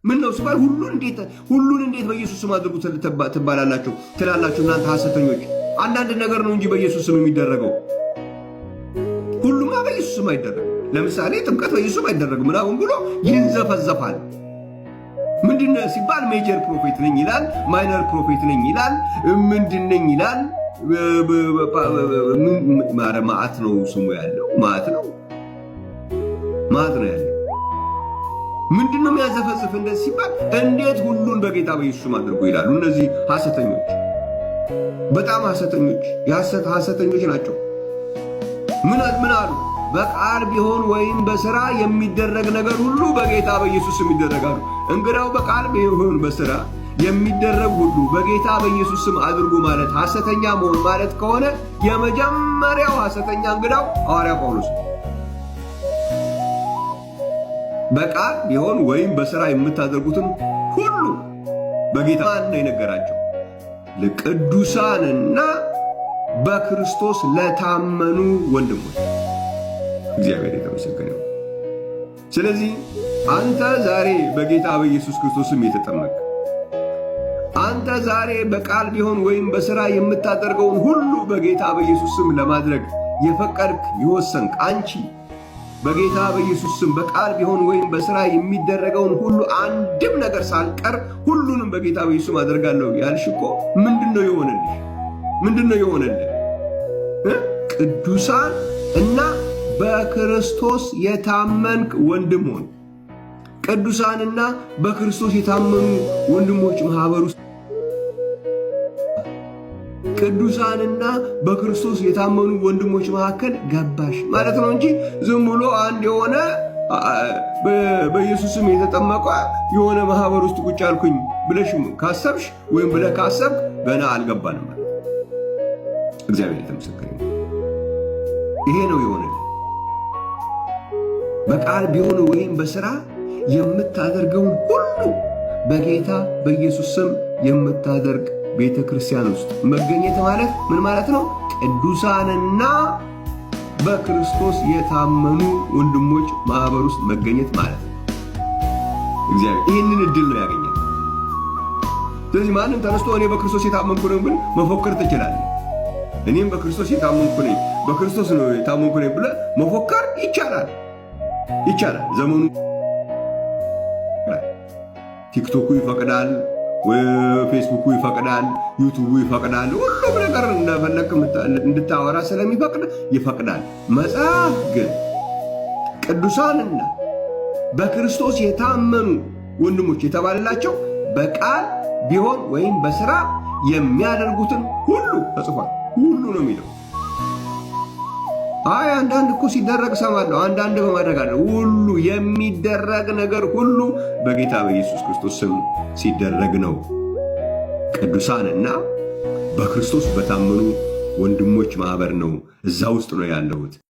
ምን ነው ሲባል ሁሉን እንዴት በኢየሱስ ስም አድርጉ ትባላላችሁ ትላላችሁ እናንተ ሐሰተኞች። አንዳንድ ነገር ነው እንጂ በኢየሱስ ስም የሚደረገው ሁሉማ በኢየሱስ ስም አይደረግም። ለምሳሌ ጥምቀት በኢየሱስ ስም አይደረግም ምናምን ብሎ ይንዘፈዘፋል። ምንድነው ሲባል ሜጀር ፕሮፌት ነኝ ይላል፣ ማይነር ፕሮፌት ነኝ ይላል፣ ምንድነኝ ይላል። ማዕት ነው ስሙ ያለው ማዕት ነው ያለው። ምንድነው የሚያዘፈዝፍ እንደዚህ ሲባል እንዴት ሁሉን በጌታ በኢየሱስ ስም አድርጉ ይላሉ። እነዚህ ሐሰተኞች በጣም ሐሰተኞች ናቸው። ምን አሉ? በቃል ቢሆን ወይም በሥራ የሚደረግ ነገር ሁሉ በጌታ በኢየሱስ ስም ይደረጋሉ። እንግዳው በቃል ቢሆን በሥራ የሚደረግ ሁሉ በጌታ በኢየሱስ ስም አድርጉ ማለት ሐሰተኛ መሆን ማለት ከሆነ የመጀመሪያው ሐሰተኛ እንግዳው ሐዋርያ ጳውሎስ። በቃል ቢሆን ወይም በሥራ የምታደርጉትን ሁሉ በጌታ ነው የነገራቸው፣ ለቅዱሳንና በክርስቶስ ለታመኑ ወንድሞች። እግዚአብሔር የተመሰገነ ይሁን። ስለዚህ አንተ ዛሬ በጌታ በኢየሱስ ክርስቶስም የተጠመቅ አንተ ዛሬ በቃል ቢሆን ወይም በሥራ የምታደርገውን ሁሉ በጌታ በኢየሱስ ስም ለማድረግ የፈቀድክ የወሰንክ አንቺ በጌታ በኢየሱስ ስም በቃል ቢሆን ወይም በሥራ የሚደረገውን ሁሉ አንድም ነገር ሳልቀር ሁሉንም በጌታ በኢየሱስ ስም አደርጋለሁ ያልሽ እኮ ምንድነው የሆነልሽ? ምንድነው የሆነልህ? ቅዱሳን እና በክርስቶስ የታመንክ ወንድም ሆን። ቅዱሳንና በክርስቶስ የታመኑ ወንድሞች ማህበር ውስጥ ቅዱሳንና በክርስቶስ የታመኑ ወንድሞች መካከል ገባሽ ማለት ነው እንጂ ዝም ብሎ አንድ የሆነ በኢየሱስም የተጠመቀ የሆነ ማህበር ውስጥ ቁጭ አልኩኝ ብለሽ ካሰብሽ ወይም ብለህ ካሰብክ ገና አልገባንም ማለት። እግዚአብሔር የተመሰገነ ይሁን። ይሄ ነው የሆነልህ። በቃል ቢሆን ወይም በሥራ የምታደርገውን ሁሉ በጌታ በኢየሱስ ስም የምታደርግ ቤተ ክርስቲያን ውስጥ መገኘት ማለት ምን ማለት ነው? ቅዱሳንና በክርስቶስ የታመኑ ወንድሞች ማህበር ውስጥ መገኘት ማለት ነው። እግዚአብሔር ይህንን እድል ነው ያገኘው። ስለዚህ ማንም ተነስቶ እኔ በክርስቶስ የታመንኩ ነኝ ብል መፎከር ትችላለህ። እኔም በክርስቶስ የታመንኩ ነኝ፣ በክርስቶስ ነው የታመንኩ ነኝ ብለህ መፎከር ይቻላል። ዘመኑ ቲክቶኩ ይፈቅዳል፣ ፌስቡኩ ይፈቅዳል፣ ዩቱቡ ይፈቅዳል። ሁሉም ነገር እንደፈለክ እንድታወራ ስለሚፈቅድ ይፈቅዳል። መጽሐፍ ግን ቅዱሳንና በክርስቶስ የታመኑ ወንድሞች የተባለላቸው በቃል ቢሆን ወይም በሥራ የሚያደርጉትን ሁሉ ተጽፏል። ሁሉ ነው የሚለው። አንዳንድ እኮ ሲደረግ ሰማለሁ፣ አንዳንድ በማድረግ አለ። ሁሉ የሚደረግ ነገር ሁሉ በጌታ በኢየሱስ ክርስቶስ ስም ሲደረግ ነው። ቅዱሳንና በክርስቶስ በታመኑ ወንድሞች ማህበር ነው። እዛ ውስጥ ነው ያለሁት።